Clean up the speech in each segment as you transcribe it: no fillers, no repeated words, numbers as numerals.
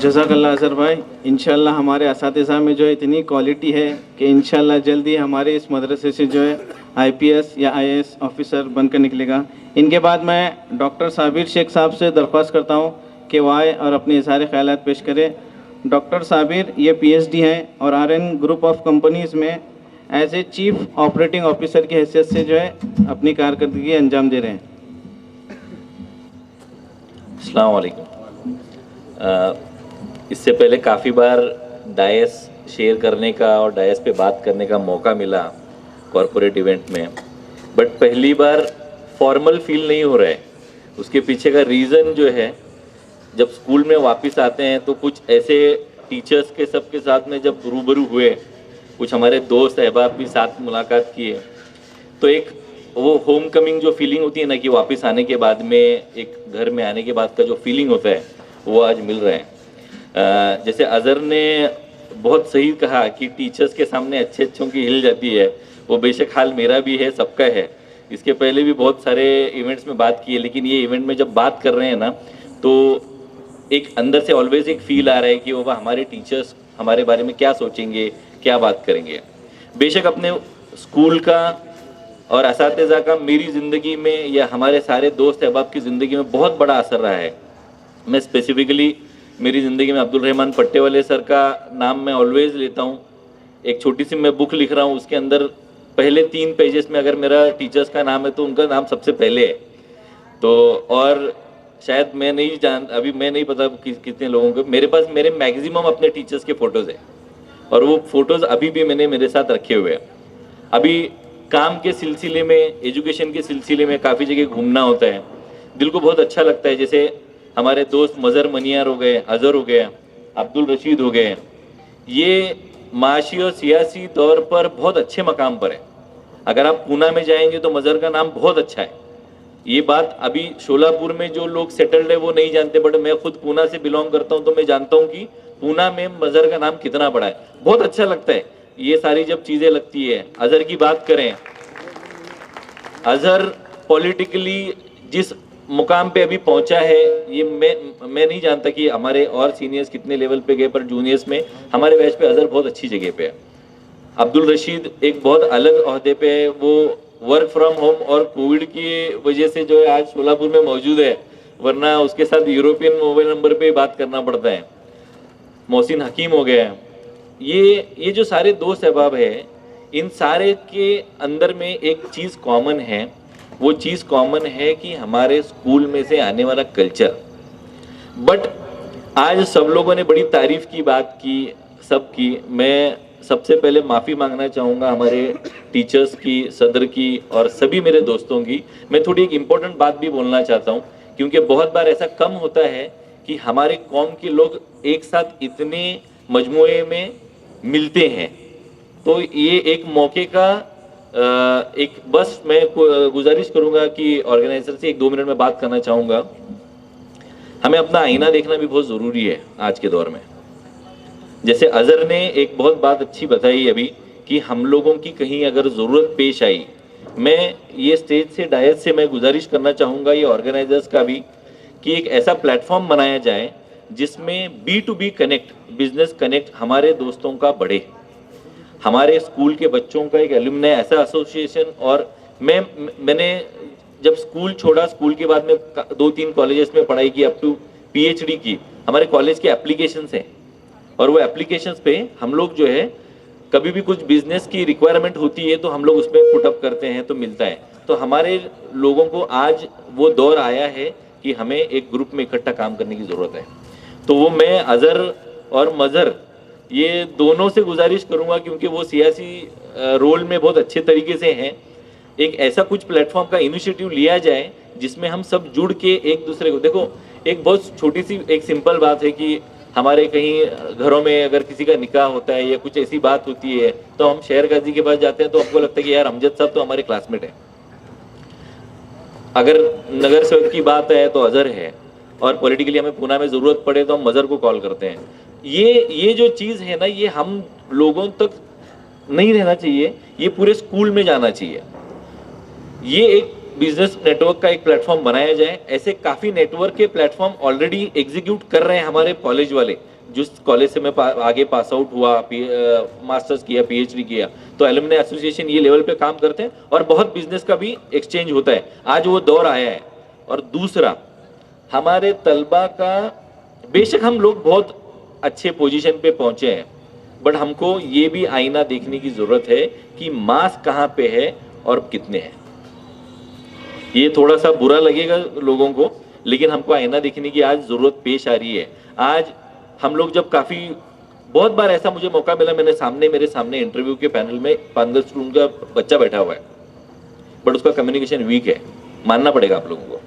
जज़ाकल्लाह अज़हर भाई। इंशाल्लाह हमारे असातिज़ा में जो है इतनी क्वालिटी है कि इंशाल्लाह जल्दी हमारे इस मदरसे से जो है आईपीएस या आईएएस ऑफिसर बनकर निकलेगा। इनके बाद मैं डॉक्टर साबिर शेख साहब से दरख्वास्त करता हूँ कि वो आए और अपने सारे ख्यालात पेश करें। डॉक्टर साबिर ये पीएचडी हैं और आरएन ग्रुप ऑफ कंपनीज़ में as a chief operating officer की हैसियत से जो है अपनी कारकर्दगी अंजाम दे रहे हैं। अस्सलाम वालेकुम। इससे पहले काफ़ी बार डायस शेयर करने का और डायस पे बात करने का मौका मिला कॉरपोरेट इवेंट में, बट पहली बार फॉर्मल फील नहीं हो रहा है। उसके पीछे का रीज़न जो है, जब स्कूल में वापस आते हैं तो कुछ ऐसे टीचर्स के सबके साथ में जब रूबरू हुए, कुछ हमारे दोस्त अहबाब भी साथ मुलाकात किए, तो एक वो होम कमिंग जो फीलिंग होती है ना, कि वापस आने के बाद में एक घर में आने के बाद का जो फीलिंग होता है वो आज मिल रहा है। जैसे अज़हर ने बहुत सही कहा कि टीचर्स के सामने अच्छे अच्छों की हिल जाती है, वो बेशक हाल मेरा भी है, सबका है। इसके पहले भी बहुत सारे इवेंट्स में बात की है, लेकिन ये इवेंट में जब बात कर रहे हैं ना, तो एक अंदर से ऑलवेज एक फील आ रहा है कि वो हमारे टीचर्स हमारे बारे में क्या सोचेंगे, क्या बात करेंगे। बेशक अपने स्कूल का और असातिज़ा का मेरी ज़िंदगी में या हमारे सारे दोस्त अहबाब की ज़िंदगी में बहुत बड़ा असर रहा है। मैं स्पेसिफिकली मेरी ज़िंदगी में अब्दुल रहमान पट्टेवाले सर का नाम मैं ऑलवेज़ लेता हूँ। एक छोटी सी मैं बुक लिख रहा हूँ, उसके अंदर पहले 3 पेजेस में अगर मेरा टीचर्स का नाम है तो उनका नाम सबसे पहले है। तो और शायद मैं नहीं अभी मैं नहीं पता कितने लोगों को, मेरे पास मेरे मैक्सिमम अपने टीचर्स के फ़ोटोज़ हैं और वो फ़ोटोज़ अभी भी मैंने मेरे साथ रखे हुए हैं। अभी काम के सिलसिले में, एजुकेशन के सिलसिले में काफ़ी जगह घूमना होता है, दिल को बहुत अच्छा लगता है। जैसे हमारे दोस्त मज़हर मनियार हो गए, अज़हर हो गया, अब्दुल रशीद हो गए, ये माशी और सियासी तौर पर बहुत अच्छे मकाम पर है। अगर आप पूना में जाएंगे तो मज़हर का नाम बहुत अच्छा है। ये बात अभी शोलापुर में जो लोग सेटल्ड है वो नहीं जानते, बट मैं खुद पूना से बिलोंग करता हूँ तो मैं जानता हूँ कि पूना में मज़हर का नाम कितना बड़ा है। बहुत अच्छा लगता है ये सारी जब चीज़ें लगती है। अज़हर की बात करें, अज़हर पॉलिटिकली जिस मुकाम पे अभी पहुंचा है, ये मैं नहीं जानता कि हमारे और सीनियर्स कितने लेवल पे गए, पर जूनियर्स में हमारे बैच पे अज़हर बहुत अच्छी जगह पे है। अब्दुल रशीद एक बहुत अलग ओहदे पे है, वो वर्क फ्रॉम होम और कोविड की वजह से जो है आज शोलापुर में मौजूद है, वरना उसके साथ यूरोपियन मोबाइल नंबर पे बात करना पड़ता है। मोहसिन हकीम हो गया है। ये जो सारे दोस्त अहबाब है, इन सारे के अंदर में एक चीज़ कॉमन है। वो चीज़ कॉमन है कि हमारे स्कूल में से आने वाला कल्चर। बट आज सब लोगों ने बड़ी तारीफ़ की बात की, सब की। मैं सबसे पहले माफ़ी मांगना चाहूँगा हमारे टीचर्स की, सदर की और सभी मेरे दोस्तों की। मैं थोड़ी एक इम्पोर्टेंट बात भी बोलना चाहता हूँ, क्योंकि बहुत बार ऐसा कम होता है कि हमारे कौम के लोग एक साथ इतने मजमुए में मिलते हैं। तो ये एक मौके का एक बस मैं गुजारिश करूंगा कि ऑर्गेनाइजर से 1-2 मिनट में बात करना चाहूँगा। हमें अपना आईना देखना भी बहुत ज़रूरी है आज के दौर में। जैसे अज़हर ने एक बहुत बात अच्छी बताई अभी कि हम लोगों की कहीं अगर ज़रूरत पेश आई, मैं ये स्टेज से, डायस से मैं गुजारिश करना चाहूँगा ये ऑर्गेनाइजर्स का भी, कि एक ऐसा प्लेटफॉर्म बनाया जाए जिसमें B2B कनेक्ट, बिजनेस कनेक्ट हमारे दोस्तों का बढ़े। हमारे स्कूल के बच्चों का एक एलुमनाई ऐसा एसोसिएशन, और मैंने जब स्कूल छोड़ा, स्कूल के बाद में 2-3 कॉलेजेस में पढ़ाई की, अप टू पीएचडी की। हमारे कॉलेज के एप्लीकेशंस हैं और वो एप्लीकेशंस पे हम लोग जो है कभी भी कुछ बिजनेस की रिक्वायरमेंट होती है तो हम लोग उसमें पुटअप करते हैं तो मिलता है। तो हमारे लोगों को आज वो दौर आया है कि हमें एक ग्रुप में इकट्ठा काम करने की ज़रूरत है। तो वो मैं अज़हर और मज़हर ये दोनों से गुजारिश करूंगा, क्योंकि वो सियासी रोल में बहुत अच्छे तरीके से हैं। एक ऐसा कुछ प्लेटफॉर्म का इनिशिएटिव लिया जाए जिसमें हम सब जुड़ के एक दूसरे को, देखो एक बहुत छोटी सी एक सिंपल बात है कि हमारे कहीं घरों में अगर किसी का निकाह होता है या कुछ ऐसी बात होती है तो हम शहर गाजी के पास जाते हैं तो हमको लगता है कि यार अमजद साहब तो हमारे क्लासमेट है। अगर नगर सेवक की बात है तो अज़हर है, और पॉलिटिकली हमें पूना में ज़रूरत पड़े तो हम मज़हर को कॉल करते हैं। ये जो चीज़ है ना, ये हम लोगों तक नहीं रहना चाहिए, ये पूरे स्कूल में जाना चाहिए। ये एक बिजनेस नेटवर्क का एक प्लेटफॉर्म बनाया जाए। ऐसे काफ़ी नेटवर्क के प्लेटफॉर्म ऑलरेडी एग्जीक्यूट कर रहे हैं हमारे कॉलेज वाले, जिस कॉलेज से मैं आगे पास आउट हुआ, मास्टर्स किया, पीएचडी किया, तो एलुमनी एसोसिएशन ये लेवल पे काम करते हैं और बहुत बिजनेस का भी एक्सचेंज होता है। आज वो दौर आया है। और दूसरा, हमारे तलबा का, बेशक हम लोग बहुत अच्छे पोजीशन पे पहुंचे हैं, बट हमको ये भी आईना देखने की जरूरत है कि मास कहाँ पे है और कितने हैं। ये थोड़ा सा बुरा लगेगा लोगों को, लेकिन हमको आईना देखने की आज जरूरत पेश आ रही है। आज हम लोग जब बहुत बार ऐसा मुझे मौका मिला, मेरे सामने इंटरव्यू के पैनल में 5-10 स्टूडेंट का बच्चा बैठा हुआ है, बट उसका कम्युनिकेशन वीक है, मानना पड़ेगा आप लोगों को,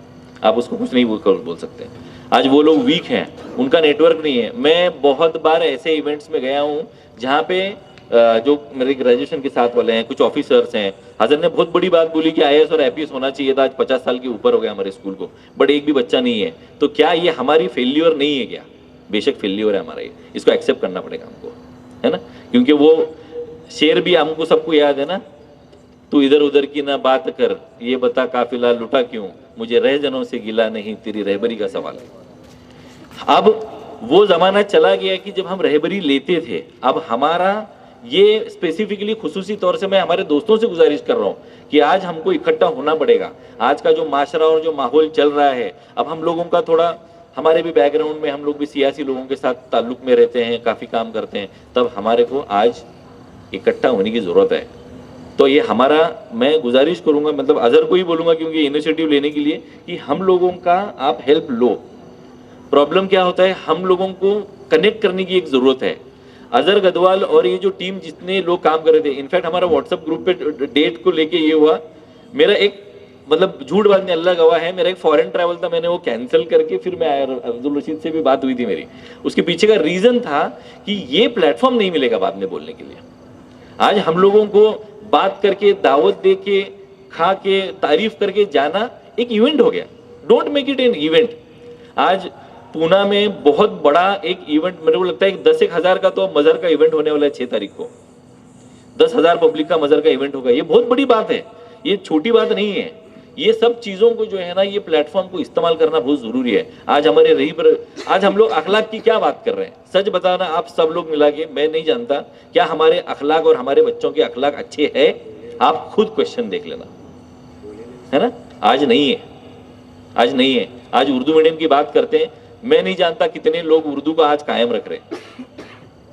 आप उसको कुछ नहीं बोल सकते। आज वो लोग वीक हैं, उनका नेटवर्क नहीं है। मैं बहुत बार ऐसे इवेंट्स में गया हूँ जहाँ पे जो मेरे ग्रेजुएशन के साथ वाले हैं, कुछ ऑफिसर्स हैं, हजर ने बहुत बड़ी बात बोली कि आईएएस और आईपीएस होना चाहिए था, आज 50 साल के ऊपर हो गया हमारे स्कूल को, बट एक भी बच्चा नहीं है। तो क्या ये हमारी फेल्यूर नहीं है क्या? बेशक फेल्यूर है हमारा, ये इसको एक्सेप्ट करना पड़ेगा हमको, है ना। क्योंकि वो शेर भी हमको सबको याद है ना, तू इधर उधर की ना बात कर, ये बता काफिला लुटा क्यों, मुझे रहजनों से गिला नहीं, तेरी रहबरी का सवाल है। अब वो जमाना चला गया कि जब हम रहबरी लेते थे। अब हमारा ये स्पेसिफिकली खुसूसी तौर से मैं हमारे दोस्तों से गुजारिश कर रहा हूँ कि आज हमको इकट्ठा होना पड़ेगा। आज का जो माशरा और जो माहौल चल रहा है, अब हम लोगों का थोड़ा, हमारे भी बैकग्राउंड में हम लोग भी सियासी लोगों के साथ ताल्लुक में रहते हैं, काफ़ी काम करते हैं, तब हमारे को आज इकट्ठा होने की ज़रूरत है। तो ये हमारा, मैं गुजारिश करूँगा, मतलब अजहर को ही बोलूँगा क्योंकि इनिशिएटिव लेने के लिए, कि हम लोगों का आप हेल्प लो। प्रॉब्लम क्या होता है, हम लोगों को कनेक्ट करने की एक ज़रूरत है। अजहर गदवाल और ये जो टीम जितने लोग काम कर रहे थे, इनफैक्ट हमारा व्हाट्सएप ग्रुप पे डेट को लेके ये हुआ, मेरा एक, मतलब झूठ बात नहीं, अल्लाह गवाह है, मेरा एक फॉरेन ट्रैवल था, मैंने वो कैंसिल करके फिर मैं आया। अब्दुल रशीद से भी बात हुई थी मेरी, उसके पीछे का रीज़न था कि ये प्लेटफॉर्म नहीं मिलेगा बाद में बोलने के लिए। आज हम लोगों को बात करके, दावत दे के, खा के, तारीफ करके जाना एक इवेंट हो गया। Don't make it an event. आज पूना में बहुत बड़ा एक इवेंट, मेरे को लगता है 10-1 हज़ार का तो मज़र का इवेंट होने वाला है 6 तारीख को। 10,000 पब्लिक का मज़र का इवेंट होगा। ये बहुत बड़ी बात है, ये छोटी बात नहीं है। ये सब चीज़ों को जो है ना, ये प्लेटफॉर्म को इस्तेमाल करना बहुत ज़रूरी है। आज हमारे आज हम लोग अखलाक की क्या बात कर रहे हैं, सच बताना आप सब लोग मिला के, मैं नहीं जानता क्या हमारे अखलाक और हमारे बच्चों के अखलाक अच्छे हैं। आप खुद क्वेश्चन देख लेना, है ना। आज नहीं है, आज नहीं है। आज उर्दू मीडियम की बात करते हैं, मैं नहीं जानता कितने लोग उर्दू को आज कायम रख रहे हैं।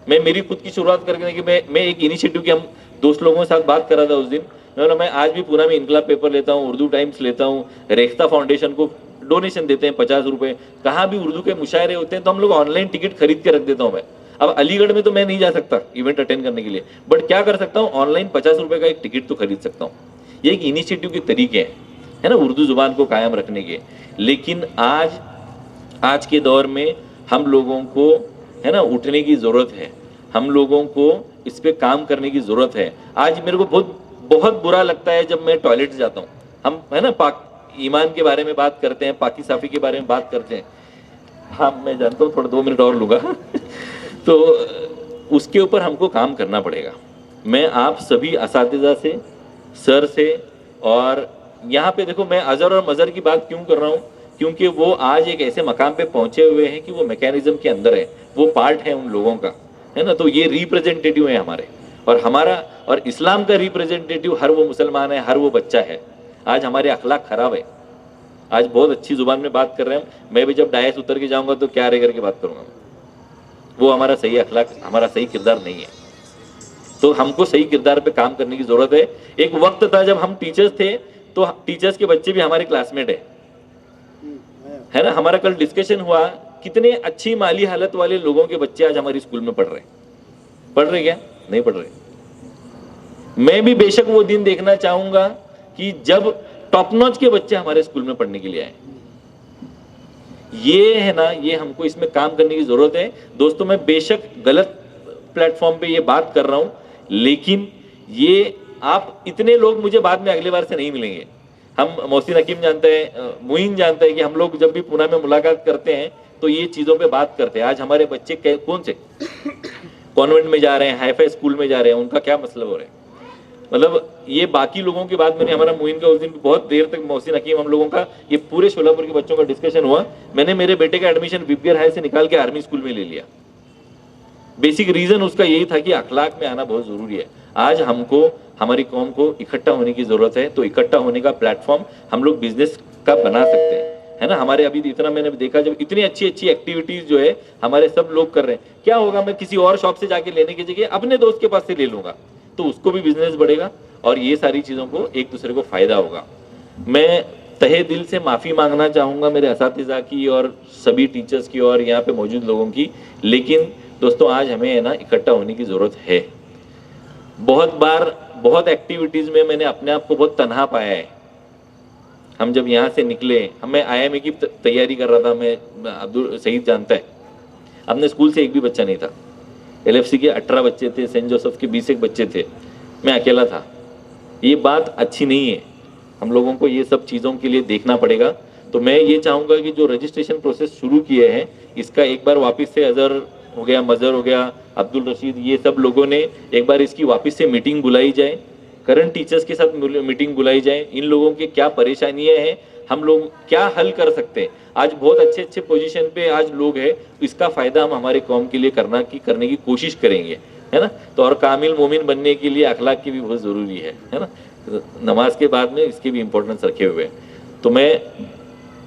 मैं मेरी खुद की शुरुआत करके कि मैं एक इनिशिएटिव की, हम दोस्त लोगों के साथ बात कर रहा था उस दिन, मैं आज भी पूना में इनकलाब पेपर लेता हूँ, उर्दू टाइम्स लेता हूँ, रेख्ता फाउंडेशन को डोनेशन देते हैं 50 रुपये। कहाँ भी उर्दू के मुशायरे होते हैं तो हम लोग ऑनलाइन टिकट खरीद के रख देता हूँ मैं। अब अलीगढ़ में तो मैं नहीं जा सकता इवेंट अटेंड करने के लिए, बट क्या कर सकता हूँ, ऑनलाइन 50 रुपये का एक टिकट तो खरीद सकता हूँ। ये एक इनिशिएटिव के तरीके हैं, है ना, उर्दू जुबान को कायम रखने के। लेकिन आज के दौर में हम लोगों को, है ना, उठने की ज़रूरत है, हम लोगों को इस पे काम करने की ज़रूरत है। आज मेरे को बहुत बुरा लगता है जब मैं टॉयलेट जाता हूँ। हम, है ना, पाक ईमान के बारे में बात करते हैं, पाकी साफ़ी के बारे में बात करते हैं। हाँ, मैं जानता हूँ, थोड़ा 2 मिनट और लूँगा तो उसके ऊपर हमको काम करना पड़ेगा। मैं आप सभी असातिज़ा से, सर से, और यहाँ पे देखो, मैं अजहर और मज़हर की बात क्यों कर रहा हूँ, क्योंकि वो आज एक ऐसे मकाम पे पहुंचे हुए हैं कि वो मैकेनिज्म के अंदर है, वो पार्ट है उन लोगों का, है ना। तो ये रिप्रेजेंटेटिव है हमारे, और हमारा और इस्लाम का रिप्रेजेंटेटिव हर वो मुसलमान है, हर वो बच्चा है। आज हमारे अखलाक खराब है। आज बहुत अच्छी जुबान में बात कर रहे हैं, मैं भी जब डायस उतर के जाऊंगा तो क्या रे करके बात करूंगा, वो हमारा सही अखलाक, हमारा सही किरदार नहीं है। तो हमको सही किरदार पे काम करने की जरूरत है। एक वक्त था जब हम टीचर्स थे तो थे के बच्चे भी हमारे क्लासमेट है ना। हमारा कल डिस्कशन हुआ, कितने अच्छी माली हालत वाले लोगों के बच्चे आज हमारी स्कूल में पढ़ रहे क्या? नहीं पढ़ रहे। मैं भी बेशक वो दिन देखना चाहूंगा कि जब टॉप नॉच के बच्चे हमारे स्कूल में पढ़ने के लिए आए। ये है ना, ये हमको इसमें काम करने की जरूरत है। दोस्तों, मैं बेशक गलत प्लेटफॉर्म पे ये बात कर रहा हूं, लेकिन ये आप इतने लोग मुझे बाद में अगले बार से नहीं मिलेंगे। हम मोहसिन हकीम जानते हैं, मुइन जानते हैं कि हम लोग जब भी पुणे में मुलाकात करते हैं तो ये चीज़ों पे बात करते हैं। आज हमारे बच्चे कौन से कॉन्वेंट में जा रहे हैं, हाईफाई स्कूल में जा रहे हैं, उनका क्या मतलब हो रहा है। मतलब ये बाकी लोगों की बात, मैंने हमारा मुइन का उस दिन बहुत देर तक मोहसिन हकीम, हम लोगों का ये पूरे शोलापुर के बच्चों का डिस्कशन हुआ। मैंने मेरे बेटे का एडमिशन विपगर हाई से निकाल के आर्मी स्कूल में ले लिया। बेसिक रीजन उसका यही था कि अखलाक में आना बहुत जरूरी है। आज हमको हमारी कौम को इकट्ठा होने की जरूरत है, तो इकट्ठा होने का प्लेटफॉर्म हम लोग बिजनेस का बना सकते हैं, है ना। हमारे अभी इतना मैंने देखा, जब इतनी अच्छी अच्छी एक्टिविटीज जो है हमारे सब लोग कर रहे हैं, क्या होगा, मैं किसी और शॉप से जाके लेने की जगह अपने दोस्त के पास से ले लूंगा, तो उसको भी बिजनेस बढ़ेगा और ये सारी चीजों को एक दूसरे को फायदा होगा। मैं तहे दिल से माफी मांगना चाहूंगा मेरे असातिज़ा की और सभी टीचर्स की और यहाँ पे मौजूद लोगों की, लेकिन दोस्तों आज हमें है ना इकट्ठा होने की जरूरत है। बहुत बार बहुत एक्टिविटीज में मैंने अपने आप को बहुत तन्हा पाया है। हम जब यहाँ से निकले, मैं IIM की तैयारी कर रहा था, मैं अब्दुल सईद जानता है, अपने स्कूल से एक भी बच्चा नहीं था। LFC के 18 बच्चे थे, सेंट जोसेफ के 20 एक बच्चे थे, मैं अकेला था। ये बात अच्छी नहीं है, हम लोगों को ये सब चीज़ों के लिए देखना पड़ेगा। तो मैं ये चाहूँगा कि जो रजिस्ट्रेशन प्रोसेस शुरू किए हैं, इसका एक बार वापस से अजहर हो गया, मजहर हो गया, अब्दुल रशीद, ये सब लोगों ने एक बार इसकी वापस से मीटिंग बुलाई जाए, करंट टीचर्स के साथ मीटिंग बुलाई जाए, इन लोगों के क्या परेशानियां हैं, हम लोग क्या हल कर सकते हैं। आज बहुत अच्छे अच्छे पोजीशन पे आज लोग हैं, इसका फायदा हम हमारे कौम के लिए करने की कोशिश करेंगे, है ना। तो और कामिल मोमिन बनने के लिए अखलाक की भी बहुत ज़रूरी है ना। नमाज के बाद में इसकी भी इम्पोर्टेंस रखे हुए हैं। तो मैं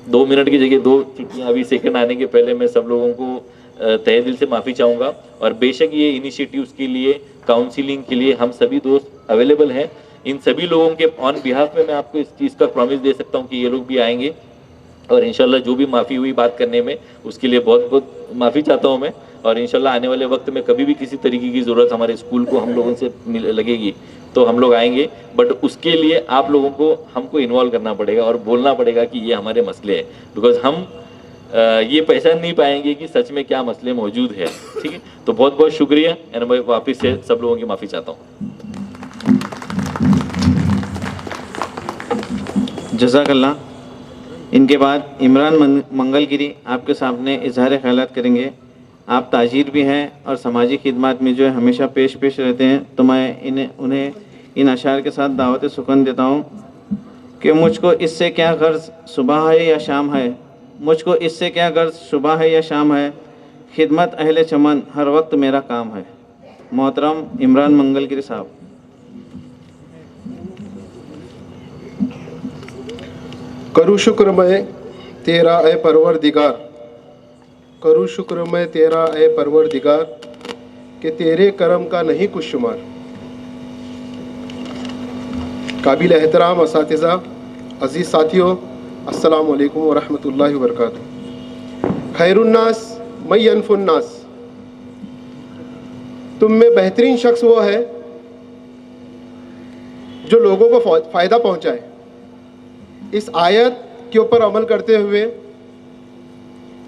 2 मिनट की जगह 2 चुटकियाँ अभी सेकंड आने के पहले मैं सब लोगों को तहे दिल से माफ़ी चाहूँगा। और बेशक ये इनिशिएटिव्स के लिए, काउंसिलिंग के लिए हम सभी दोस्त अवेलेबल हैं। इन सभी लोगों के ऑन बिहाफ में मैं आपको इस चीज़ का प्रॉमिस दे सकता हूँ कि ये लोग भी आएंगे और इंशाल्लाह जो भी माफ़ी हुई बात करने में, उसके लिए बहुत बहुत माफ़ी चाहता हूँ मैं। और इंशाल्लाह आने वाले वक्त में कभी भी किसी तरीके की ज़रूरत हमारे स्कूल को हम लोगों से लगेगी तो हम लोग आएंगे, बट उसके लिए आप लोगों को हमको इन्वॉल्व करना पड़ेगा और बोलना पड़ेगा कि ये हमारे मसले हैं, बिकॉज हम ये पहचान नहीं पाएंगे कि सच में क्या मसले मौजूद है। ठीक है, तो बहुत बहुत शुक्रिया एंड मैं वापस से सब लोगों की माफ़ी चाहता हूँ। जज़ाकल्लाह। इनके बाद इमरान मंगलगिरी आपके सामने इजहार ख्यालात करेंगे। आप ताजिर भी हैं और समाजी खिदमत में जो है हमेशा पेश रहते हैं, तो मैं उन्हें इन अशार के साथ दावत सुकन देता हूँ कि मुझको इससे क्या गर्ज सुबह है या शाम है, मुझको इससे क्या गर्ज सुबह है या शाम है, खिदमत अहले चमन हर वक्त मेरा काम है। मोहतरम इमरान मंगलगिरी साहब। करूँ शुक्र मैं तेरा ए परवरदिगार, करूँ शुक्र मैं तेरा ए परवरदिगार, कि तेरे करम का नहीं कुछ शुमार। काबिल एहतराम असातिज़ा, अज़ीज़ साथियों, अस्सलामु अलैकुम व रहमतुल्लाहि व बरकातुहू। खैरुन्नास मैं यनफुन्नास, तुम में बेहतरीन शख्स वो है जो लोगों को फ़ायदा पहुँचाए। इस आयत के ऊपर अमल करते हुए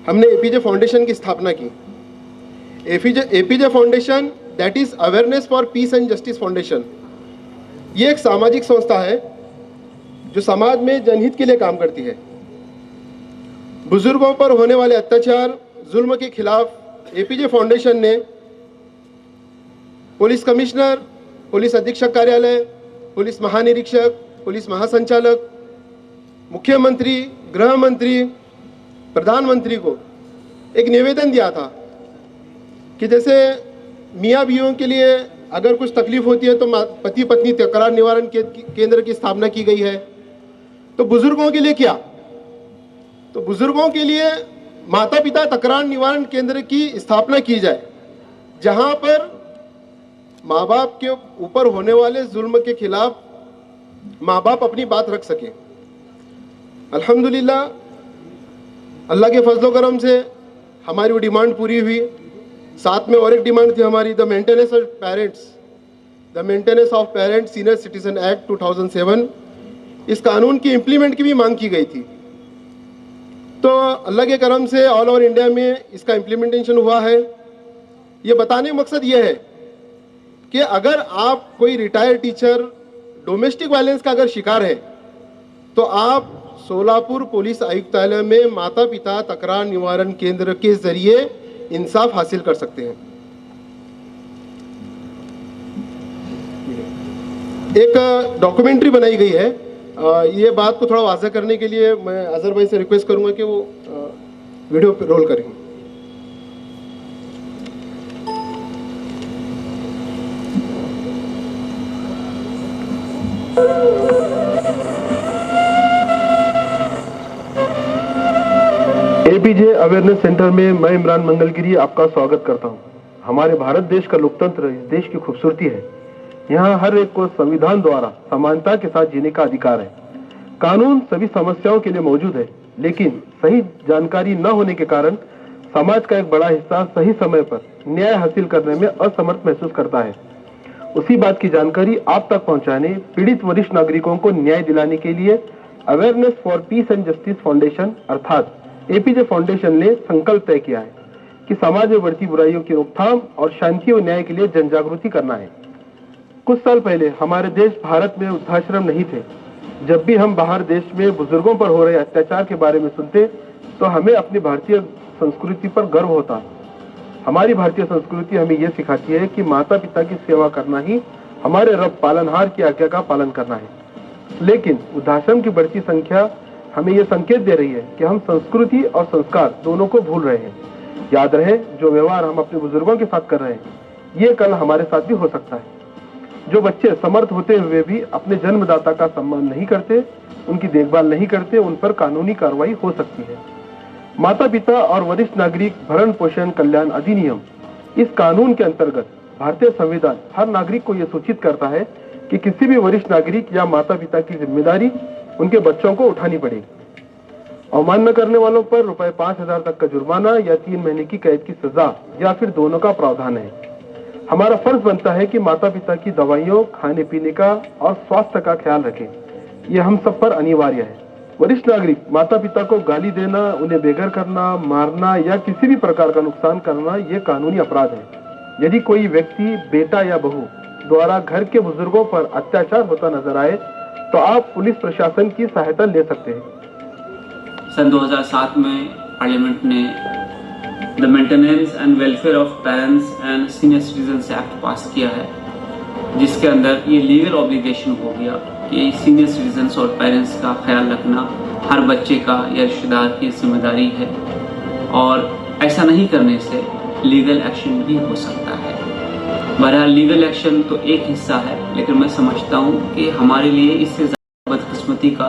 हमने एपीजे फाउंडेशन की स्थापना की। APJ foundation, that is awareness for piece and justice foundation, ये एक सामाजिक संस्था है जो समाज में जनहित के लिए काम करती है। बुजुर्गों पर होने वाले अत्याचार, जुल्म के खिलाफ एपीजे फाउंडेशन ने पुलिस कमिश्नर, पुलिस अधीक्षक कार्यालय, पुलिस महानिरीक्षक, पुलिस महासंचालक, मुख्यमंत्री, गृह मंत्री, प्रधानमंत्री को एक निवेदन दिया था कि जैसे मियाँ बीवियों के लिए अगर कुछ तकलीफ होती है तो पति पत्नी तकरार निवारण केंद्र की स्थापना की गई है। तो बुजुर्गों के लिए क्या? तो बुजुर्गों के लिए माता पिता तकरार निवारण केंद्र की स्थापना की जाए, जहां पर माँ बाप के ऊपर होने वाले जुल्म के खिलाफ माँ बाप अपनी बात रख सके। अल्हम्दुलिल्लाह, अल्लाह के फजलो करम से हमारी वो डिमांड पूरी हुई। साथ में और एक डिमांड थी हमारी, the maintenance of parents senior citizen act 2007, इस कानून की इम्प्लीमेंट की भी मांग की गई थी। तो अल्लाह के करम से ऑल ओवर इंडिया में इसका इम्प्लीमेंटेशन हुआ है। ये बताने का मकसद ये है कि अगर आप कोई रिटायर्ड टीचर डोमेस्टिक वायलेंस का अगर शिकार है तो आप सोलापुर पुलिस आयुक्तालय में माता पिता तकरार निवारण केंद्र के जरिए इंसाफ हासिल कर सकते हैं। एक डॉक्यूमेंट्री बनाई गई है। ये बात को थोड़ा वाज़ह करने के लिए मैं अजहर भाई से रिक्वेस्ट करूंगा कि वो वीडियो रोल करें। एपीजे अवेयरनेस सेंटर में मैं इमरान मंगलगिरी आपका स्वागत करता हूं। हमारे भारत देश का लोकतंत्र इस देश की खूबसूरती है। यहाँ हर एक को संविधान द्वारा समानता के साथ जीने का अधिकार है। कानून सभी समस्याओं के लिए मौजूद है, लेकिन सही जानकारी न होने के कारण समाज का एक बड़ा हिस्सा सही समय पर न्याय हासिल करने में असमर्थ महसूस करता है। उसी बात की जानकारी आप तक पहुंचाने पीड़ित वरिष्ठ नागरिकों को न्याय दिलाने के लिए awareness for piece and justice foundation अर्थात एपीजे फाउंडेशन ने संकल्प तय किया है कि समाज में बढ़ती बुराइयों की रोकथाम और शांति और न्याय के लिए जन जागृति करना है। कुछ साल पहले हमारे देश भारत में वृद्धाश्रम नहीं थे। जब भी हम बाहर देश में बुजुर्गों पर हो रहे अत्याचार के बारे में सुनते तो हमें अपनी भारतीय संस्कृति पर गर्व होता। हमारी भारतीय संस्कृति हमें यह सिखाती है कि माता पिता की सेवा करना ही हमारे रब पालनहार की आज्ञा का पालन करना है। लेकिन वृद्धाश्रम की बढ़ती संख्या हमें यह संकेत दे रही है कि हम संस्कृति और संस्कार दोनों को भूल रहे हैं। याद रहे, जो व्यवहार हम अपने बुजुर्गों के साथ कर रहे हैं, ये कल हमारे साथ भी हो सकता है। जो बच्चे समर्थ होते हुए भी अपने जन्मदाता का सम्मान नहीं करते, उनकी देखभाल नहीं करते, उन पर कानूनी कार्रवाई हो सकती है। माता पिता और वरिष्ठ नागरिक भरण पोषण कल्याण अधिनियम, इस कानून के अंतर्गत भारतीय संविधान हर नागरिक को यह सूचित करता है कि किसी भी वरिष्ठ नागरिक या माता पिता की जिम्मेदारी उनके बच्चों को उठानी पड़ेगी। अवमानना करने वालों पर रुपए 5,000 तक का जुर्माना या 3 महीने की कैद की सजा या फिर दोनों का प्रावधान है। हमारा फर्ज बनता है कि माता पिता की दवाइयों, खाने पीने का और स्वास्थ्य का ख्याल रखें। यह हम सब पर अनिवार्य है। वरिष्ठ नागरिक माता पिता को गाली देना, उन्हें बेघर करना, मारना या किसी भी प्रकार का नुकसान करना यह कानूनी अपराध है। यदि कोई व्यक्ति, बेटा या बहू द्वारा घर के बुजुर्गों पर अत्याचार होता नजर आए तो आप पुलिस प्रशासन की सहायता ले सकते हैं। सन 2007 में पार्लियामेंट ने the maintenance and welfare of parents and senior citizens act पास किया है, जिसके अंदर ये लीगल ऑब्लिगेशन हो गया कि सीनियर सिटीजन्स और पेरेंट्स का ख्याल रखना हर बच्चे का या रिश्तेदार की जिम्मेदारी है, और ऐसा नहीं करने से लीगल एक्शन भी हो सकता है। बहरहाल लीगल एक्शन तो एक हिस्सा है, लेकिन मैं समझता हूँ कि हमारे लिए इससे ज़्यादा बदकिस्मती का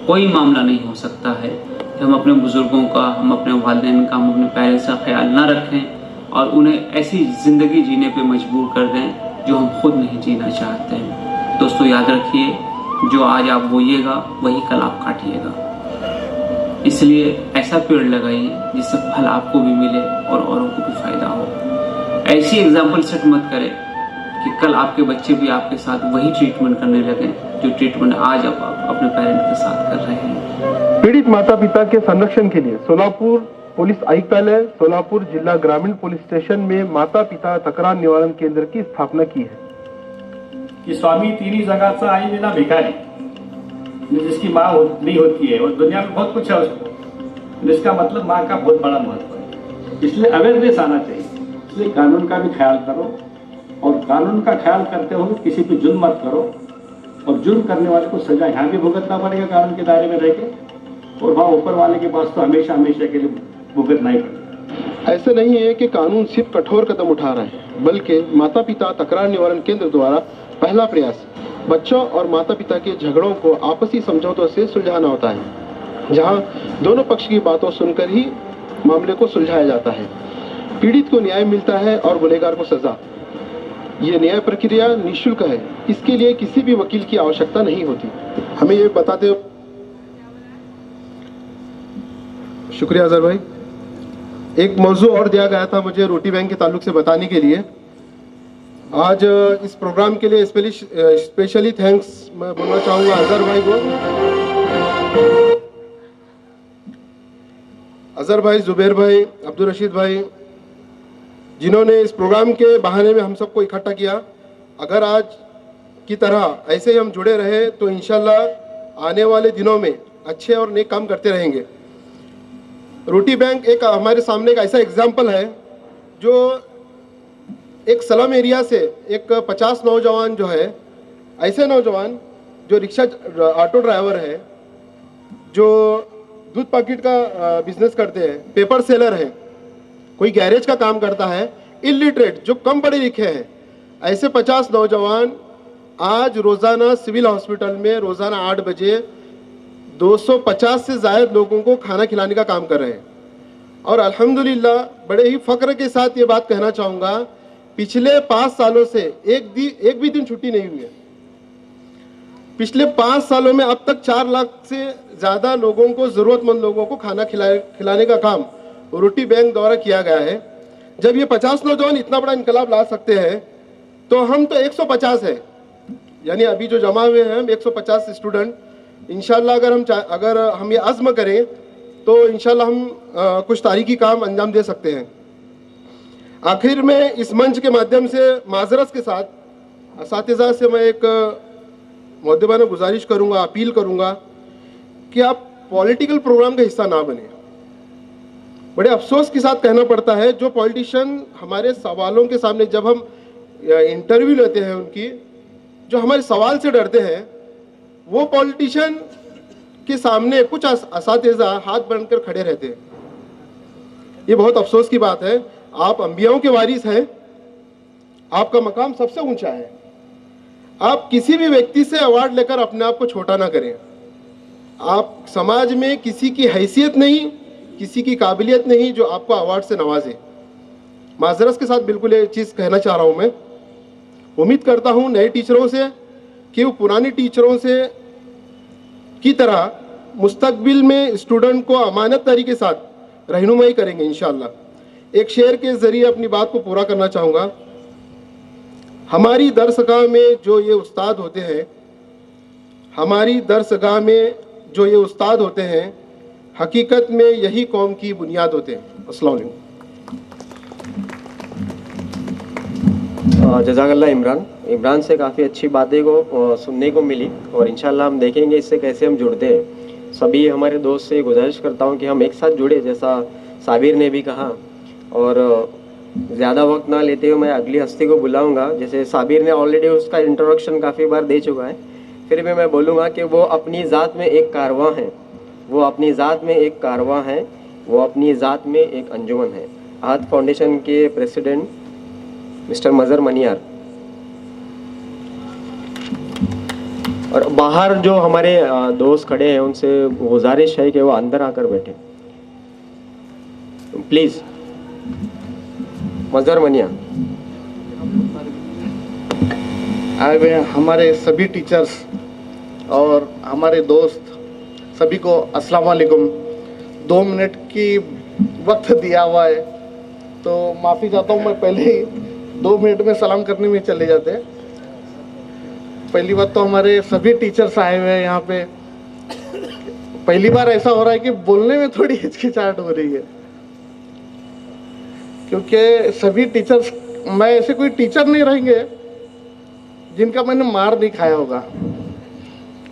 कोई मामला नहीं हो सकता है कि हम अपने बुजुर्गों का, हम अपने वालिदैन का, हम अपने पेरेंट्स का ख्याल ना रखें और उन्हें ऐसी ज़िंदगी जीने पे मजबूर कर दें जो हम खुद नहीं जीना चाहते हैं। दोस्तों याद रखिए, जो आज आप बोइएगा वही कल आप काटिएगा। इसलिए ऐसा पेड़ लगाइए जिससे फल आपको भी मिले और औरों को भी फायदा हो। ऐसी एग्जाम्पल सेट मत करें कि कल आपके बच्चे भी आपके साथ वही ट्रीटमेंट करने लगे जो ट्रीटमेंट आज आप अपने पेरेंट के साथ कर रहे हैं। पीड़ित माता पिता के संरक्षण के लिए सोलापुर पुलिस आयुक्तालय, सोलापुर जिला ग्रामीण पुलिस स्टेशन में माता पिता तक्रार निवारण केंद्र की स्थापना की है। कि स्वामी तिन्ही जगाचा आई विना भिकारी, जिसकी माँ नहीं होती है, और दुनिया में बहुत कुछ है उसको, जिसका मतलब माँ का बहुत बड़ा महत्व है। इसलिए अवेयरनेस आना चाहिए। इसलिए कानून का भी ख्याल करो, और कानून का ख्याल करते हुए किसी पे जुल्म मत करो, और जुल्म करने वाले को सजा यहाँ भी भुगतना पड़ेगा कानून के दायरे में रह के, और वहाँ ऊपर वाले के पास तो हमेशा हमेशा के लिए भुगतना ही पड़ेगा। ऐसा नहीं है कि कानून सिर्फ कठोर कदम उठा रहा है, बल्कि माता पिता तकरार निवारण केंद्र द्वारा पहला प्रयास बच्चों और माता पिता के झगड़ों को आपसी समझौतों से सुलझाना होता है, जहां दोनों पक्ष की बातों सुनकर ही मामले को सुलझाया जाता है। पीड़ित को न्याय मिलता है और गुनहगार को सजा। ये न्याय प्रक्रिया निःशुल्क है, इसके लिए किसी भी वकील की आवश्यकता नहीं होती। हमें ये बताते हो, शुक्रिया अजहर भाई। एक मौजू और दिया गया था मुझे रोटी बैंक के ताल्लुक से बताने के लिए। आज इस प्रोग्राम के लिए स्पेशली थैंक्स मैं बोलना चाहूँगा अजहर भाई को, अजहर भाई, जुबैर भाई, अब्दुल रशीद भाई, जिन्होंने इस प्रोग्राम के बहाने में हम सबको इकट्ठा किया। अगर आज की तरह ऐसे ही हम जुड़े रहे तो इंशाल्लाह आने वाले दिनों में अच्छे और नेक काम करते रहेंगे। रोटी बैंक एक हमारे सामने एक ऐसा एग्जाम्पल है जो एक स्लम एरिया से एक 50 नौजवान जो है, ऐसे नौजवान जो रिक्शा ऑटो ड्राइवर है, जो दूध पैकेट का बिजनेस करते हैं, पेपर सेलर है, कोई गैरेज का काम करता है, इलिटरेट जो कम पढ़े लिखे हैं, ऐसे 50 नौजवान आज रोज़ाना सिविल हॉस्पिटल में रोज़ाना 8 बजे 250 से ज़्यादा लोगों को खाना खिलाने का काम कर रहे हैं। और अल्हम्दुलिल्लाह बड़े ही फ़ख्र के साथ ये बात कहना चाहूँगा, पिछले 5 सालों से एक भी दिन छुट्टी नहीं हुई है। पिछले 5 सालों में अब तक 4 लाख से ज़्यादा लोगों को, ज़रूरतमंद लोगों को खाना खिलाने का काम रोटी बैंक द्वारा किया गया है। जब ये 50 नौजवान इतना बड़ा इनकलाब ला सकते हैं तो हम तो 150 है, यानी अभी जो जमा हुए हैं हम 150 स्टूडेंट। इंशाल्लाह अगर हम ये अज़्म करें तो इंशाल्लाह हम कुछ तारीखी काम अंजाम दे सकते हैं। आखिर में इस मंच के माध्यम से माजरत के साथ असातिज़ा से मैं एक मुअद्दिबाना गुजारिश करूंगा, अपील करूंगा कि आप पॉलिटिकल प्रोग्राम का हिस्सा ना बने। बड़े अफसोस के साथ कहना पड़ता है, जो पॉलिटिशियन हमारे सवालों के सामने जब हम इंटरव्यू लेते हैं उनकी, जो हमारे सवाल से डरते हैं, वो पॉलिटिशियन के सामने कुछ असातिज़ा हाथ बनकर खड़े रहते हैं। ये बहुत अफसोस की बात है। आप अंबियाओं के वारिस हैं, आपका मकाम सबसे ऊंचा है। आप किसी भी व्यक्ति से अवार्ड लेकर अपने आप को छोटा ना करें। आप समाज में किसी की हैसियत नहीं, किसी की काबिलियत नहीं जो आपको अवार्ड से नवाजे। माजरत के साथ बिल्कुल ये चीज़ कहना चाह रहा हूँ। मैं उम्मीद करता हूँ नए टीचरों से कि वो पुराने टीचरों से की तरह मुस्तकबिल में स्टूडेंट को अमानत तरीके के साथ रहनुमाई करेंगे इंशाअल्लाह। एक शेर के ज़रिए अपनी बात को पूरा करना चाहूँगा। हमारी दरसगाह में जो ये उस्ताद होते हैं, हमारी दरसगाह में जो ये उस्ताद होते हैं, हकीकत में यही कौम की बुनियाद होते हैं। अस्सलाम वालेकुम। जज़ाकल्लाह इमरान से काफ़ी अच्छी बातें को सुनने को मिली और इंशाल्लाह हम देखेंगे इससे कैसे हम जुड़ते हैं। सभी हमारे दोस्त से गुजारिश करता हूं कि हम एक साथ जुड़े, जैसा साबिर ने भी कहा। और ज़्यादा वक्त ना लेते हुए मैं अगली हस्ती को बुलाऊंगा। जैसे साबिर ने ऑलरेडी उसका इंट्रोडक्शन काफ़ी बार दे चुका है, फिर भी मैं बोलूँगा कि वो अपनी ज़ात में एक कारवां है, वो अपनी ज़ात में एक कारवां है, वो अपनी ज़ात में एक अंजुमन है। आहद फाउंडेशन के प्रेसिडेंट मिस्टर मज़र मनियार। और बाहर जो हमारे दोस्त खड़े हैं उनसे गुजारिश है कि वो अंदर आकर बैठे, प्लीज़। मज़र मनियार। आए हुए हमारे सभी टीचर्स और हमारे दोस्त सभी को अस्सलाम वालेकुम। 2 मिनट की वक्त दिया हुआ है तो माफ़ी चाहता हूँ, मैं पहले ही 2 मिनट में सलाम करने में चले जाते हैं। पहली बात तो हमारे सभी टीचर्स आए हुए हैं यहाँ पे। पहली बार ऐसा हो रहा है कि बोलने में थोड़ी हिचकिचाहट हो रही है, क्योंकि सभी टीचर्स, मैं ऐसे कोई टीचर नहीं रहेंगे जिनका मैंने मार नहीं खाया होगा,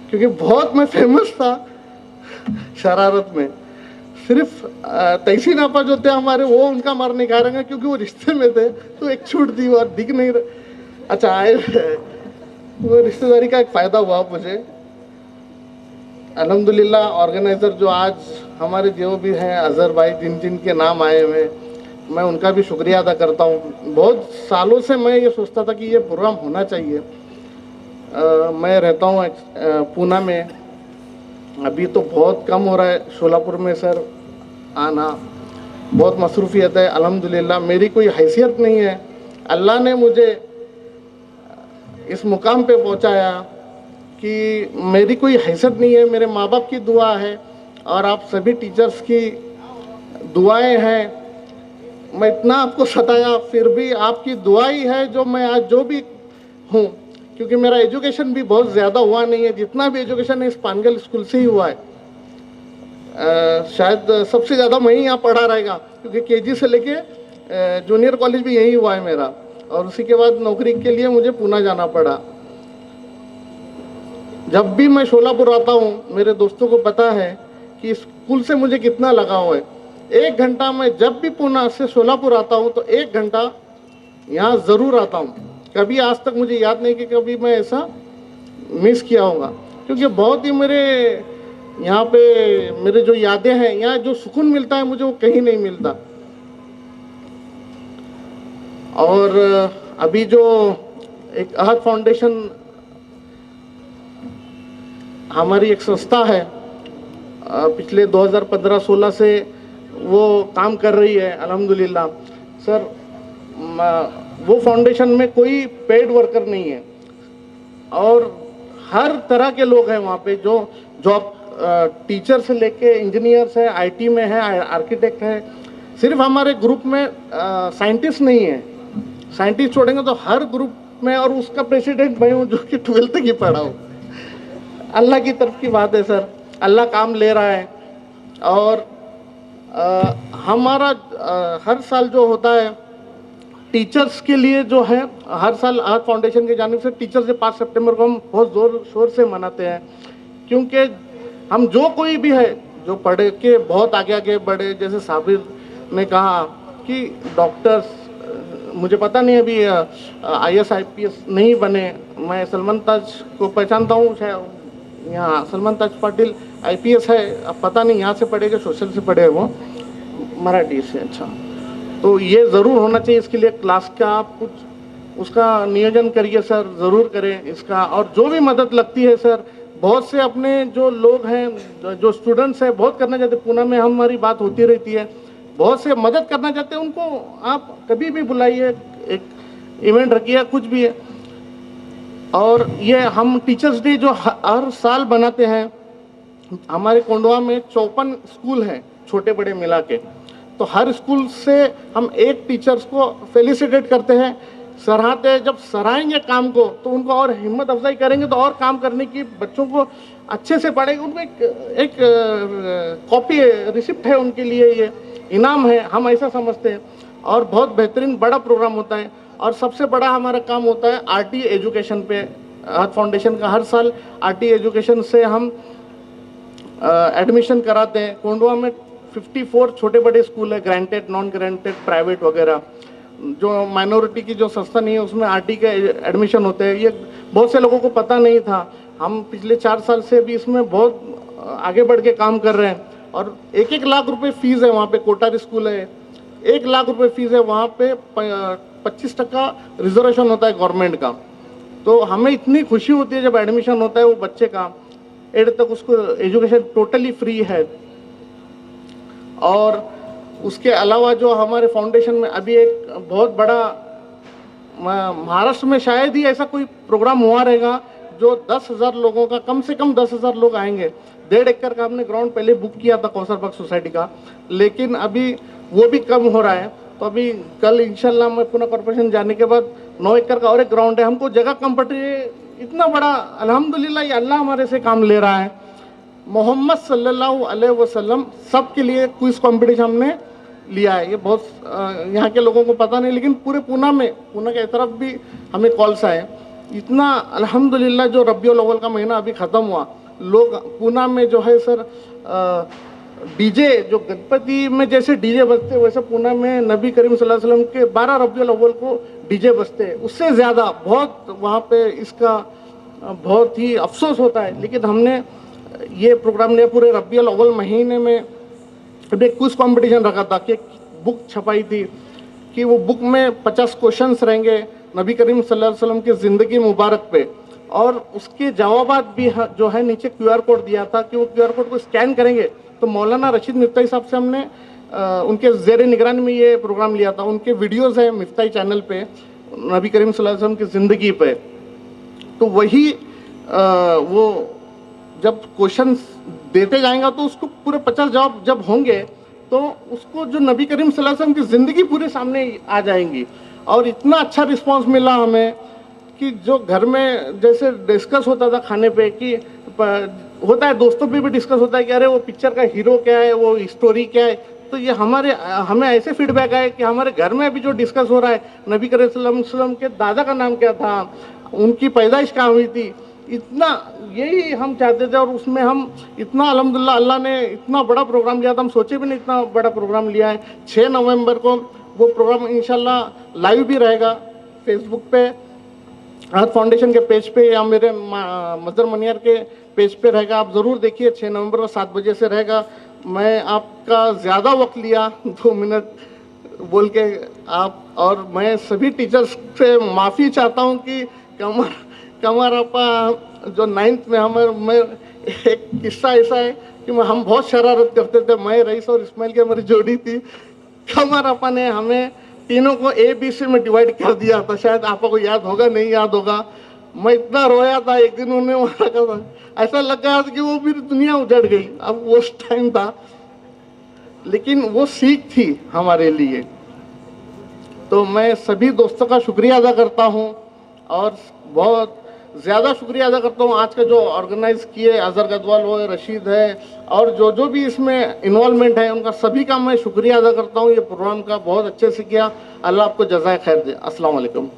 क्योंकि बहुत मैं फेमस था शरारत में। सिर्फ तहसीन आपा जो थे हमारे, वो उनका मार नहीं खा रहे, क्योंकि वो रिश्ते में थे तो एक छूट दी और दिख नहीं रहा। अच्छा आए, वो रिश्तेदारी का एक फ़ायदा हुआ मुझे। अल्हम्दुलिल्लाह ऑर्गेनाइज़र जो आज हमारे जो भी हैं, अज़हर भाई, जिन जिन के नाम आए हुए, मैं उनका भी शुक्रिया अदा करता हूँ। बहुत सालों से मैं ये सोचता था कि ये प्रोग्राम होना चाहिए। मैं रहता हूँ पूना में, अभी तो बहुत कम हो रहा है शोलापुर में सर आना, बहुत मसरूफियत है। अल्हम्दुलिल्लाह मेरी कोई हैसियत नहीं है, अल्लाह ने मुझे इस मुकाम पे पहुंचाया कि मेरी कोई हैसियत नहीं है, मेरे माँ बाप की दुआ है और आप सभी टीचर्स की दुआएं हैं। मैं इतना आपको सताया, फिर भी आपकी दुआ ही है जो मैं आज जो भी हूँ, क्योंकि मेरा एजुकेशन भी बहुत ज़्यादा हुआ नहीं है। जितना भी एजुकेशन है इस पानगल स्कूल से ही हुआ है। शायद सबसे ज़्यादा मैं ही यहाँ पढ़ा रहेगा, क्योंकि केजी से लेके जूनियर कॉलेज भी यही हुआ है मेरा, और उसी के बाद नौकरी के लिए मुझे पूना जाना पड़ा। जब भी मैं शोलापुर आता हूँ, मेरे दोस्तों को पता है कि स्कूल से मुझे कितना लगाव है। 1 घंटा मैं जब भी पूना से शोलापुर आता हूँ तो 1 घंटा यहाँ ज़रूर आता हूँ। कभी आज तक मुझे याद नहीं कि कभी मैं ऐसा मिस किया होगा, क्योंकि बहुत ही मेरे यहाँ पे मेरे जो यादें हैं, यहाँ जो सुकून मिलता है मुझे वो कहीं नहीं मिलता। और अभी जो एक आहद फाउंडेशन हमारी एक संस्था है, पिछले 2015-16 से वो काम कर रही है अल्हम्दुलिल्लाह। सर वो फाउंडेशन में कोई पेड वर्कर नहीं है और हर तरह के लोग हैं वहाँ पे, जो जॉब टीचर से लेके इंजीनियर्स है, आईटी में है, आर्किटेक्ट है। सिर्फ हमारे ग्रुप में साइंटिस्ट नहीं है, साइंटिस्ट छोड़ेंगे तो हर ग्रुप में, और उसका प्रेसिडेंट मैं हूँ जो कि 12th तक ही पढ़ा हूँ। अल्लाह की तरफ की बात है सर, अल्लाह काम ले रहा है। और हमारा हर साल जो होता है टीचर्स के लिए जो है, हर साल आज फाउंडेशन की जानिब से टीचर्स डे 5 सितंबर को हम बहुत ज़ोर शोर से मनाते हैं, क्योंकि हम जो कोई भी है जो पढ़े के बहुत आगे आगे बढ़े, जैसे साबिर ने कहा कि डॉक्टर्स, मुझे पता नहीं अभी IAS IPS नहीं बने, मैं सलमान ताज को पहचानता हूँ, शायद यहाँ सलमान ताज पाटिल IPS है, अब पता नहीं यहाँ से पढ़ेगा सोशल से पढ़े वो, मराठी से। अच्छा, तो ये ज़रूर होना चाहिए, इसके लिए क्लास का आप कुछ उसका नियोजन करिए सर, ज़रूर करें इसका। और जो भी मदद लगती है सर, बहुत से अपने जो लोग हैं, जो स्टूडेंट्स हैं, बहुत करना चाहते हैं, पूना में हमारी बात होती रहती है, बहुत से मदद करना चाहते हैं, उनको आप कभी भी बुलाइए, एक इवेंट रखिए, कुछ भी है। और ये हम टीचर्स डे जो हर साल बनाते हैं, हमारे कोंडवा में 54 स्कूल हैं छोटे बड़े मिला के, तो हर स्कूल से हम एक टीचर्स को फेलिसिटेट करते हैं, सराहते हैं। जब सराहेंगे काम को तो उनको और हिम्मत अफजाई करेंगे, तो और काम करने की, बच्चों को अच्छे से पढ़ेंगे। उनको एक कॉपी रिसिप्ट है उनके लिए, ये इनाम है, हम ऐसा समझते हैं। और बहुत बेहतरीन बड़ा प्रोग्राम होता है। और सबसे बड़ा हमारा काम होता है RT एजुकेशन पे, हाथ फाउंडेशन का हर साल RT एजुकेशन से हम एडमिशन कराते हैं। कोंडवा में 54 छोटे बड़े स्कूल है, ग्रांटेड, नॉन ग्रांटेड, प्राइवेट वगैरह, जो माइनॉरिटी की जो संस्था नहीं है उसमें RT के एडमिशन होते हैं। ये बहुत से लोगों को पता नहीं था। हम पिछले 4 साल से भी इसमें बहुत आगे बढ़ के काम कर रहे हैं। और 1-1 लाख रुपए फीस है वहाँ पे, कोटारी स्कूल है, 1 लाख रुपए फीस है वहाँ पे, 25% रिजर्वेशन होता है गवर्नमेंट का। तो हमें इतनी खुशी होती है जब एडमिशन होता है वो बच्चे का, 8 तक उसको एजुकेशन टोटली फ्री है। और उसके अलावा जो हमारे फाउंडेशन में अभी एक बहुत बड़ा, महाराष्ट्र में शायद ही ऐसा कोई प्रोग्राम हुआ रहेगा जो 10,000 लोगों का, कम से कम 10,000 लोग आएंगे। 1.5 एकड़ का हमने ग्राउंड पहले बुक किया था कौसरबाग सोसाइटी का, लेकिन अभी वो भी कम हो रहा है। तो अभी कल इंशाल्लाह मैं पुणे कॉर्पोरेशन जाने के बाद 9 एकड़ का और एक ग्राउंड है, हमको जगह कम पड़ रही है। इतना बड़ा अल्हम्दुलिल्लाह ये अल्लाह हमारे से काम ले रहा है। मोहम्मद सल्लल्लाहु अलैहि वसल्लम सब के लिए क्विज कंपटीशन हमने लिया है। ये बहुत यहाँ के लोगों को पता नहीं, लेकिन पूरे पूना में, पूना के तरफ भी हमें कॉल्स आए। इतना अल्हम्दुलिल्लाह जो रबिउल अव्वल का महीना अभी ख़त्म हुआ, लोग पूना में जो है सर डीजे, जो गणपति में जैसे डीजे बजते वैसे पूना में नबी करीम सल्लल्लाहु अलैहि वसल्लम के 12 रबिउल अव्वल को डीजे बजते हैं, उससे ज़्यादा। बहुत वहाँ पे इसका बहुत ही अफसोस होता है। लेकिन हमने ये प्रोग्राम ने पूरे रबिउल अव्वल महीने में एक क्विज कंपटीशन रखा था, कि बुक छपाई थी कि वो बुक में 50 क्वेश्चंस रहेंगे नबी करीम सल्लल्लाहु अलैहि वसल्लम की ज़िंदगी मुबारक पे, और उसके जवाबात भी जो है नीचे QR कोड दिया था कि वो QR कोड को स्कैन करेंगे तो मौलाना रशीद मिफ्ताही साहब से हमने उनके ज़ेर निगरानी में ये प्रोग्राम लिया था। उनके वीडियोज़ हैं मिफ्ताही चैनल पे नबी करीम सल्लल्लाहु अलैहि वसल्लम की ज़िंदगी पे। तो वही वो जब क्वेश्चंस देते जाएंगे तो उसको पूरे 50 जवाब जब होंगे तो उसको जो नबी करीम सल्लल्लाहु अलैहि वसल्लम की ज़िंदगी पूरे सामने आ जाएंगी। और इतना अच्छा रिस्पांस मिला हमें कि जो घर में जैसे डिस्कस होता था खाने पे, कि होता है दोस्तों पे भी डिस्कस होता है कि अरे वो पिक्चर का हीरो क्या है, वो स्टोरी क्या है, तो ये हमें ऐसे फीडबैक आए कि हमारे घर में अभी जो डिस्कस हो रहा है, नबी करीम सल्लल्लाहु अलैहि वसल्लम के दादा का नाम क्या था, उनकी पैदाइश कहाँ हुई थी, इतना यही हम चाहते थे। और उसमें हम इतना अल्हम्दुलिल्लाह अल्लाह ने इतना बड़ा प्रोग्राम लिया था, हम सोचे भी नहीं इतना बड़ा प्रोग्राम लिया है। 6 नवंबर को वो प्रोग्राम इंशाल्लाह लाइव भी रहेगा फेसबुक पे, हाथ फाउंडेशन के पेज पे, या मेरे मजर मनियार के पेज पे रहेगा। आप ज़रूर देखिए, 6 नवंबर को 7 बजे से रहेगा। मैं आपका ज़्यादा वक्त लिया, 2 मिनट बोल के आप, और मैं सभी टीचर्स से माफ़ी चाहता हूँ कि कमर आपा जो 9th में मैं एक किस्सा ऐसा है कि हम बहुत शरारत करते थे, मैं, रईस और इस्माइल की हमारी जोड़ी थी। कमर अपा ने हमें तीनों को ABC में डिवाइड कर दिया था, शायद आपको को याद होगा, नहीं याद होगा। मैं इतना रोया था एक दिन, उन्होंने वहाँ कहा, ऐसा लगा कि वो मेरी दुनिया उजड़ गई। अब वो टाइम था, लेकिन वो सीख थी हमारे लिए। तो मैं सभी दोस्तों का शुक्रिया अदा करता हूँ और बहुत ज़्यादा शुक्रिया अदा करता हूँ आज का जो ऑर्गेनाइज किए, अजहर गदवाल हो, रशीद है और जो भी इसमें इन्वॉल्वमेंट है, उनका सभी का मैं शुक्रिया अदा करता हूँ। ये प्रोग्राम का बहुत अच्छे से किया। अल्लाह आपको जज़ाए खैर दे। अस्सलाम वालेकुम।